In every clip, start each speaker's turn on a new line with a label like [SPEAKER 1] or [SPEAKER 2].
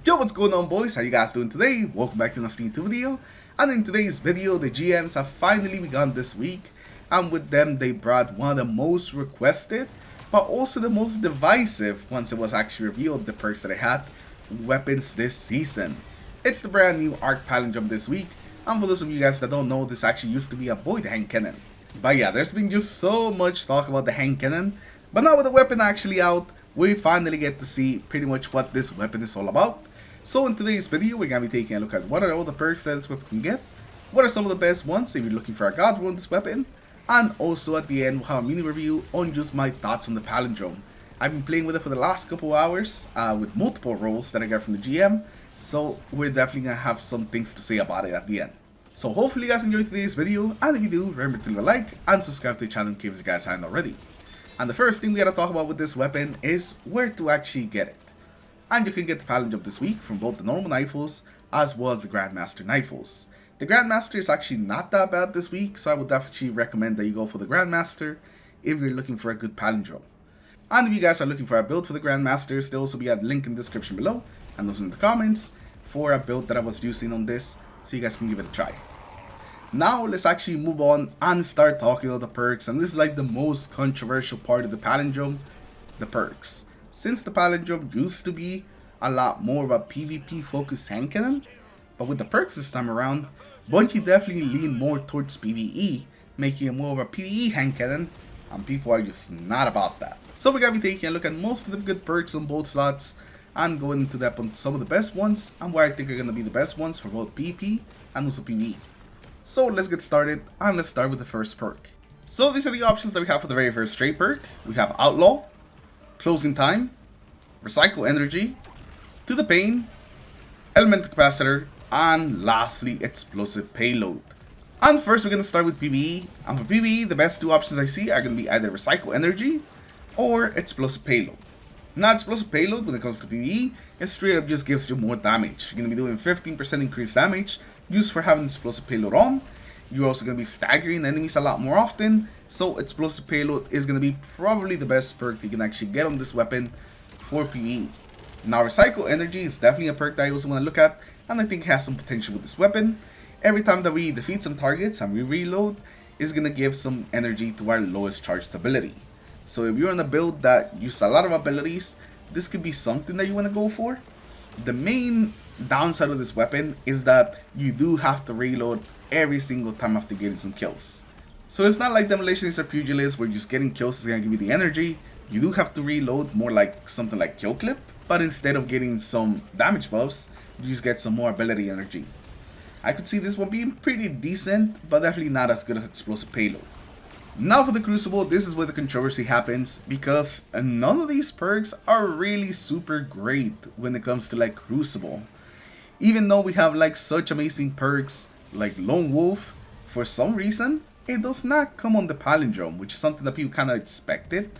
[SPEAKER 1] Yo, what's going on, boys? How you guys doing today? Welcome back to another Steam 2 video. And in today's video, the GMs have finally begun this week, and with them they brought one of the most requested but also the most divisive, once it was actually revealed, the perks that I had, weapons this season. It's the brand new Arc Palindrome this week, and for those of you guys that don't know, this actually used to be a Void Hand Cannon. But yeah, there's been just so much talk about the Hand Cannon, but now with the weapon actually out, we finally get to see pretty much what this weapon is all about. So in today's video, we're going to be taking a look at what are all the perks that this weapon can get, what are some of the best ones if you're looking for a god role in this weapon, and also at the end we'll have a mini review on just my thoughts on the Palindrome. I've been playing with it for the last couple hours with multiple roles that I got from the GM, so we're definitely going to have some things to say about it at the end. So hopefully you guys enjoyed today's video, and if you do, remember to leave a like and subscribe to the channel in case you guys haven't already. And the first thing we gotta talk about with this weapon is where to actually get it. And you can get the Palindrome this week from both the normal Knifles as well as the Grandmaster Knifles. The Grandmaster is actually not that bad this week, so I would definitely recommend that you go for the Grandmaster if you're looking for a good Palindrome. And if you guys are looking for a build for the Grandmasters, there'll also be a link in the description below and those in the comments for a build that I was using on this, so you guys can give it a try. Now let's actually move on and start talking about the perks, and this is like the most controversial part of the Palindrome, the perks. Since the Palindrome used to be a lot more of a PvP focused hand cannon, but with the perks this time around, Bungie definitely leaned more towards PvE, making it more of a PvE hand cannon, and people are just not about that. So we're going to be taking a look at most of the good perks on both slots, and going into depth on some of the best ones, and why I think are going to be the best ones for both PvP and also PvE. So let's get started, and let's start with the first perk. So these are the options that we have for the very first straight perk. We have Outlaw, Closing Time, Recycle Energy, To the Pain, Element Capacitor, and lastly Explosive Payload. And first we're going to start with PvE, and for PvE the best two options I see are going to be either Recycle Energy or Explosive Payload. Now Explosive Payload, when it comes to PvE, it straight up just gives you more damage. You're going to be doing 15% increased damage used for having Explosive Payload on. You're also going to be staggering enemies a lot more often, so Explosive Payload is going to be probably the best perk that you can actually get on this weapon for PvE. Now Recycle Energy is definitely a perk that I also want to look at, and I think has some potential with this weapon. Every time that we defeat some targets and we reload, it's going to give some energy to our lowest charged ability. So if you're on a build that uses a lot of abilities, this could be something that you want to go for. The main downside of this weapon is that you do have to reload every single time after getting some kills. So it's not like Demolitionist or Pugilist where just getting kills is going to give you the energy. You do have to reload more like something like Kill Clip, but instead of getting some damage buffs, you just get some more ability energy. I could see this one being pretty decent, but definitely not as good as Explosive Payload. Now for the Crucible, this is where the controversy happens, because none of these perks are really super great when it comes to like Crucible. Even though we have like such amazing perks like Lone Wolf, for some reason it does not come on the Palindrome, which is something that people kind of expected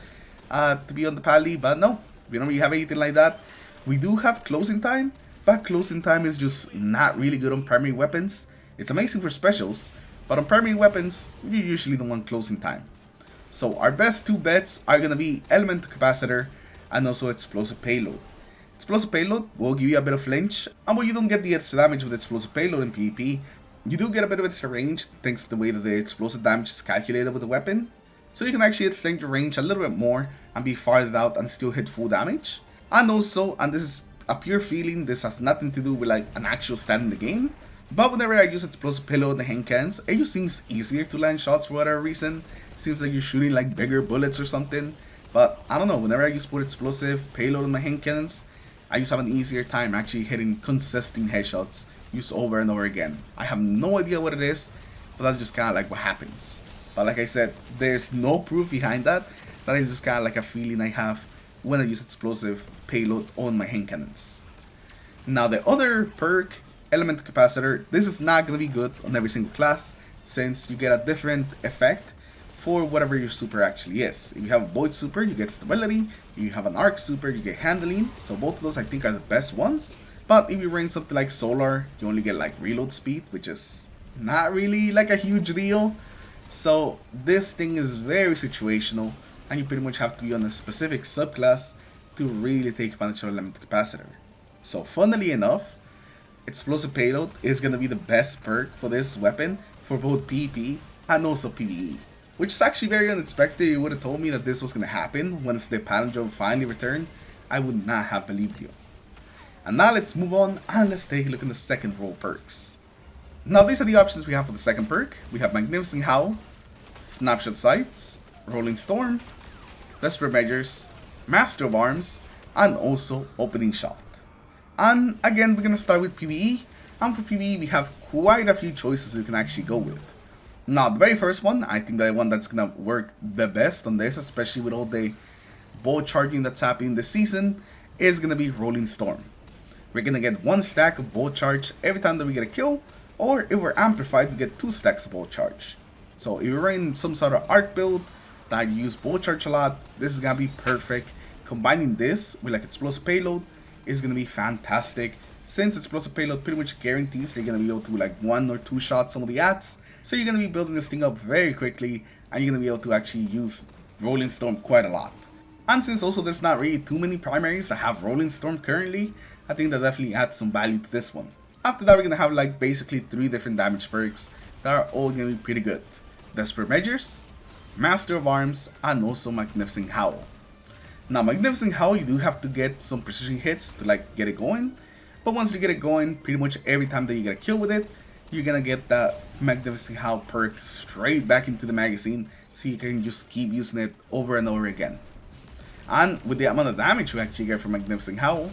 [SPEAKER 1] to be on the Pally, but no, we don't really have anything like that. We do have Closing Time, but Closing Time is just not really good on primary weapons. It's amazing for specials, but on primary weapons, you usually don't want Closing Time. So our best two bets are going to be Element Capacitor and also Explosive Payload. Explosive Payload will give you a bit of flinch, and while you don't get the extra damage with Explosive Payload in PvP, you do get a bit of extra range thanks to the way that the explosive damage is calculated with the weapon. So you can actually extend your range a little bit more and be farther out and still hit full damage. And also, and this is a pure feeling, this has nothing to do with like an actual stat in the game, but whenever I use Explosive Payload in the hand cannons, it just seems easier to land shots for whatever reason. It seems like you're shooting like bigger bullets or something. But I don't know, whenever I use Explosive Payload in my hand cannons, I just have an easier time actually hitting consistent headshots used over and over again. I have no idea what it is, but that's just kind of like what happens. But like I said, there's no proof behind that. That is just kind of like a feeling I have when I use Explosive Payload on my hand cannons. Now the other perk, Element Capacitor, this is not going to be good on every single class, since you get a different effect for whatever your super actually is. If you have a Void super, you get stability. If you have an Arc super, you get handling. So both of those I think are the best ones. But if you run something like Solar, you only get like reload speed, which is not really like a huge deal. So this thing is very situational, and you pretty much have to be on a specific subclass to really take advantage of Element Capacitor. So funnily enough, explosive payload is going to be the best perk for this weapon for both PvP and also PvE. Which is actually very unexpected. You would have told me that this was going to happen once the palindrome finally returned. I would not have believed you. And now let's move on and let's take a look at the second row perks. Now these are the options we have for the second perk. We have Magnificent Howl, Snapshot Sights, Rolling Storm, Desperate Measures, Master of Arms, and also Opening Shot. And again, we're going to start with PvE. And for PvE, we have quite a few choices we can actually go with. Now, the very first one, I think the one that's going to work the best on this, especially with all the bolt charging that's happening this season, is going to be Rolling Storm. We're going to get 1 stack of bolt charge every time that we get a kill, or if we're amplified, we get 2 stacks of bolt charge. So if you're running some sort of arc build that you use bolt charge a lot, this is going to be perfect. Combining this with like explosive payload is going to be fantastic, since explosive payload pretty much guarantees you're going to be able to like 1 or 2 shot some of the ads. So you're going to be building this thing up very quickly, and you're going to be able to actually use Rolling Storm quite a lot. And since also there's not really too many primaries that have Rolling Storm currently, I think that definitely adds some value to this one. After that, we're going to have like basically 3 different damage perks that are all going to be pretty good. Desperate Measures, Master of Arms, and also Magnificent Howl. Now Magnificent Howl, you do have to get some precision hits to like get it going. But once you get it going, pretty much every time that you get a kill with it, you're gonna get that Magnificent Howl perk straight back into the magazine, so you can just keep using it over and over again. And with the amount of damage you actually get from Magnificent Howl,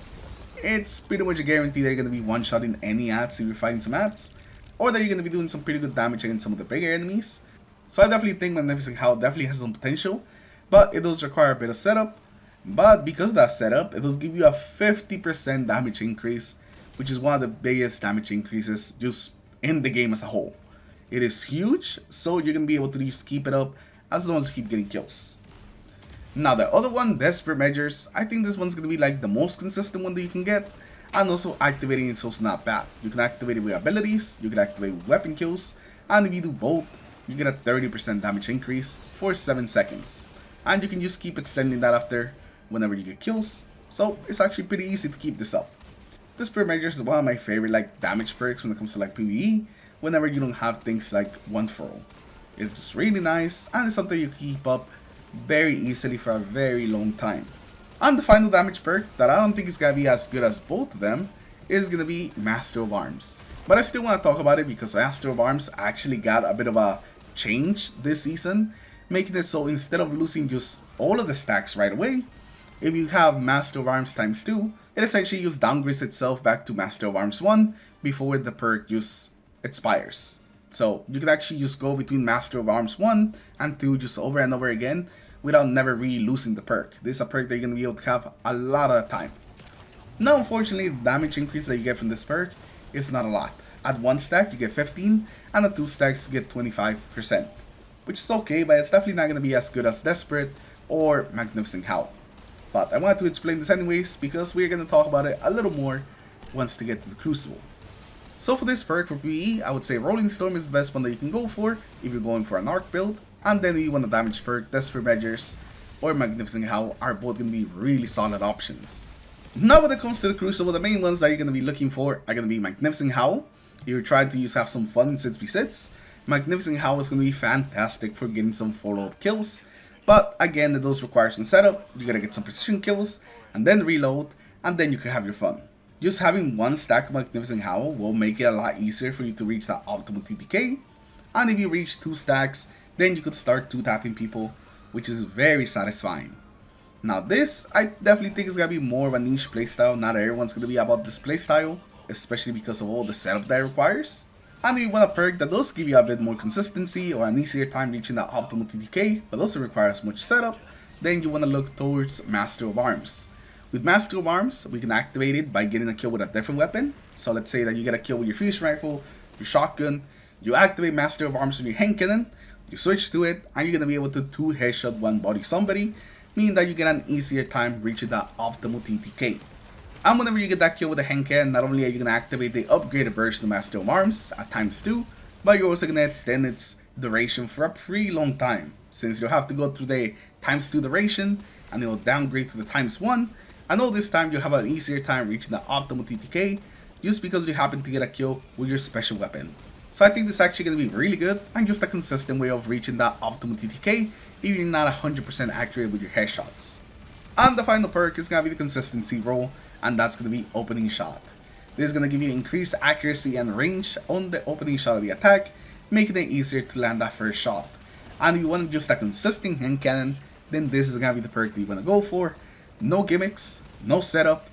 [SPEAKER 1] it's pretty much a guarantee that you're gonna be one-shotting any ads if you're fighting some ads, or that you're gonna be doing some pretty good damage against some of the bigger enemies. So I definitely think Magnificent Howl definitely has some potential, but it does require a bit of setup. But because of that setup, it does give you a 50% damage increase, which is one of the biggest damage increases just in the game as a whole. It is huge, so you're going to be able to just keep it up as long as you keep getting kills. Now the other one, Desperate Measures, I think this one's going to be like the most consistent one that you can get, and also activating it's also not bad. You can activate it with abilities, you can activate it with weapon kills, and if you do both, you get a 30% damage increase for 7 seconds. And you can just keep extending that after whenever you get kills, so it's actually pretty easy to keep this up. Desperate Measures is one of my favorite like damage perks when it comes to like PvE, whenever you don't have things like One For All. It's just really nice, and it's something you can keep up very easily for a very long time. And the final damage perk that I don't think is going to be as good as both of them is going to be Master of Arms. But I still want to talk about it because Master of Arms actually got a bit of a change this season, making it so instead of losing just all of the stacks right away, if you have Master of Arms times 2, it essentially just downgrades itself back to Master of Arms 1 before the perk just expires. So you can actually just go between Master of Arms 1 and 2 just over and over again without never really losing the perk. This is a perk that you're going to be able to have a lot of the time. Now unfortunately, the damage increase that you get from this perk is not a lot. At 1 stack you get 15, and at 2 stacks you get 25%. Which is okay, but it's definitely not going to be as good as Desperate or Magnificent Howl. But I wanted to explain this anyways, because we're going to talk about it a little more once we get to the Crucible. So for this perk for PvE, I would say Rolling Storm is the best one that you can go for if you're going for an arc build, and then if you want a damage perk, Desperate Measures or Magnificent Howl are both going to be really solid options. Now when it comes to the Crucible, the main ones that you're going to be looking for are going to be Magnificent Howl. If you're trying to have some fun in 6v6, Magnificent Howl is going to be fantastic for getting some follow-up kills. But again, it does require some setup. You gotta get some precision kills, and then reload, and then you can have your fun. Just having 1 stack of Magnificent Howl will make it a lot easier for you to reach that optimal TTK. And if you reach 2 stacks, then you could start 2-tapping people, which is very satisfying. Now this, I definitely think is gonna be more of a niche playstyle. Not everyone's gonna be about this playstyle, especially because of all the setup that it requires. And if you want a perk that does give you a bit more consistency or an easier time reaching that optimal TTK, but also requires much setup, then you want to look towards Master of Arms. With Master of Arms, we can activate it by getting a kill with a different weapon. So let's say that you get a kill with your fusion rifle, your shotgun, you activate Master of Arms with your hand cannon, you switch to it, and you're going to be able to 2 headshot 1 body somebody, meaning that you get an easier time reaching that optimal TTK. And whenever you get that kill with the hand cannon, not only are you going to activate the upgraded version of Master of Arms at times 2, but you're also going to extend its duration for a pretty long time, since you'll have to go through the times 2 duration, and it'll downgrade to the times 1, I know this time you'll have an easier time reaching the optimal TTK just because you happen to get a kill with your special weapon. So I think this is actually going to be really good and just a consistent way of reaching that optimal TTK if you're not 100% accurate with your headshots. And the final perk is going to be the consistency roll, and that's going to be opening shot. This is going to give you increased accuracy and range on the opening shot of the attack, making it easier to land that first shot. And if you want just a consistent hand cannon, then this is going to be the perk that you want to go for. No gimmicks, no setup,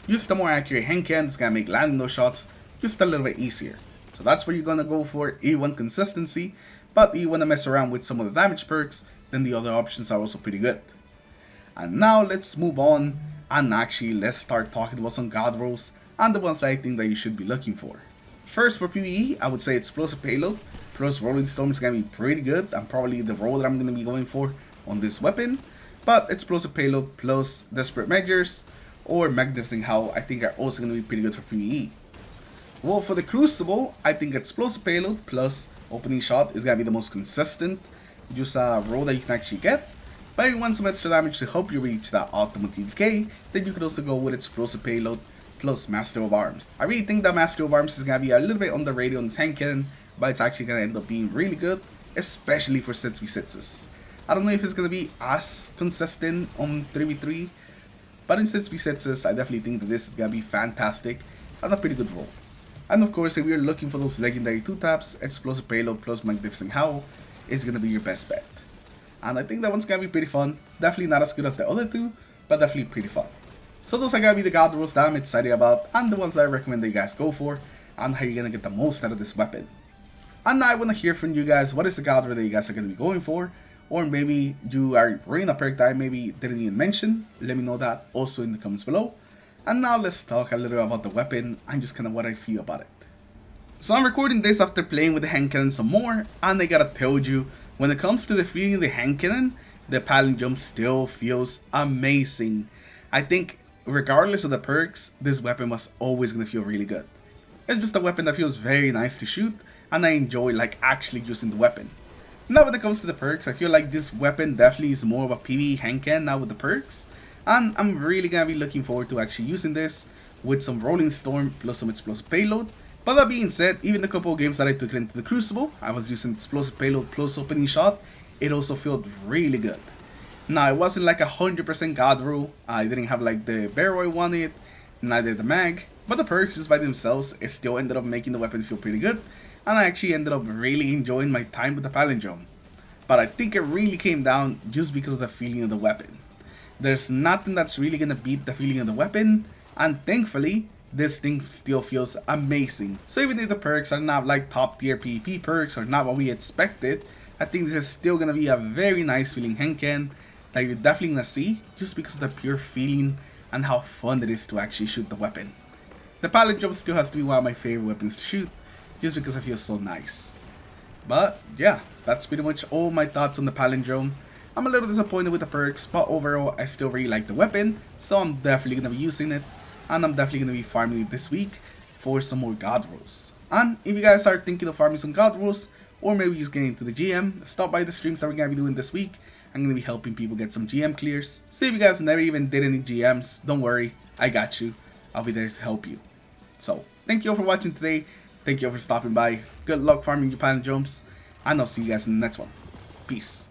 [SPEAKER 1] just a more accurate hand cannon that's going to make landing those shots just a little bit easier. So that's what you're going to go for if you want consistency, but if you want to mess around with some of the damage perks, then the other options are also pretty good. And now let's move on and actually let's start talking about some god rolls and the ones that I think that you should be looking for. First, for PVE, I would say explosive payload plus rolling storm is going to be pretty good and probably the role that I'm going to be going for on this weapon. But explosive payload plus desperate measures or magnificent howl I think are also going to be pretty good for PVE. Well, for the Crucible, I think explosive payload plus opening shot is going to be the most consistent, just a roll that you can actually get. But if you want some extra damage to help you reach that optimal TTK, then you could also go with explosive payload plus Master of Arms. I really think that Master of Arms is going to be a little bit underrated on this hand cannon, but it's actually going to end up being really good, especially for 6v6s. I don't know if it's going to be as consistent on 3v3, but in 6v6s, I definitely think that this is going to be fantastic and a pretty good roll. And of course, if you're looking for those legendary 2-taps, explosive payload plus magnificent howl is going to be your best bet. And I think that one's going to be pretty fun. Definitely not as good as the other two, but definitely pretty fun. So those are going to be the god rolls that I'm excited about and the ones that I recommend that you guys go for and how you're going to get the most out of this weapon. And now I want to hear from you guys, what is the god roll that you guys are going to be going for? Or maybe you are running a perk that I maybe didn't even mention. Let me know that also in the comments below. And now let's talk a little about the weapon and just kind of what I feel about it. So I'm recording this after playing with the hand cannon some more, and I gotta tell you, when it comes to the feeling of the hand cannon, the palindrome still feels amazing. I think regardless of the perks, this weapon was always gonna feel really good. It's just a weapon that feels very nice to shoot, and I enjoy like actually using the weapon. Now when it comes to the perks, I feel like this weapon definitely is more of a PvE hand cannon now with the perks. And I'm really gonna be looking forward to actually using this with some rolling storm plus some explosive payload. But that being said, even the couple of games that I took it into the Crucible, I was using explosive payload plus opening shot, it also felt really good. Now it wasn't like 100% god roll, I didn't have like the barrel I wanted, neither the mag, but the perks just by themselves, it still ended up making the weapon feel pretty good, and I actually ended up really enjoying my time with the palindrome. But I think it really came down just because of the feeling of the weapon. There's nothing that's really gonna beat the feeling of the weapon, and thankfully, this thing still feels amazing. So even if the perks are not like top tier PvP perks or not what we expected, I think this is still gonna be a very nice feeling hand cannon that you're definitely gonna see just because of the pure feeling and how fun it is to actually shoot the weapon. The palindrome still has to be one of my favorite weapons to shoot just because it feels so nice. But yeah, that's pretty much all my thoughts on the palindrome. I'm a little disappointed with the perks, but overall I still really like the weapon, so I'm definitely going to be using it, and I'm definitely going to be farming it this week for some more god rolls. And if you guys are thinking of farming some god rolls, or maybe just getting into the GM, stop by the streams that we're going to be doing this week. I'm going to be helping people get some GM clears. So if you guys never even did any GMs, don't worry, I got you. I'll be there to help you. So thank you all for watching today, thank you all for stopping by, good luck farming your palindromes, and I'll see you guys in the next one. Peace.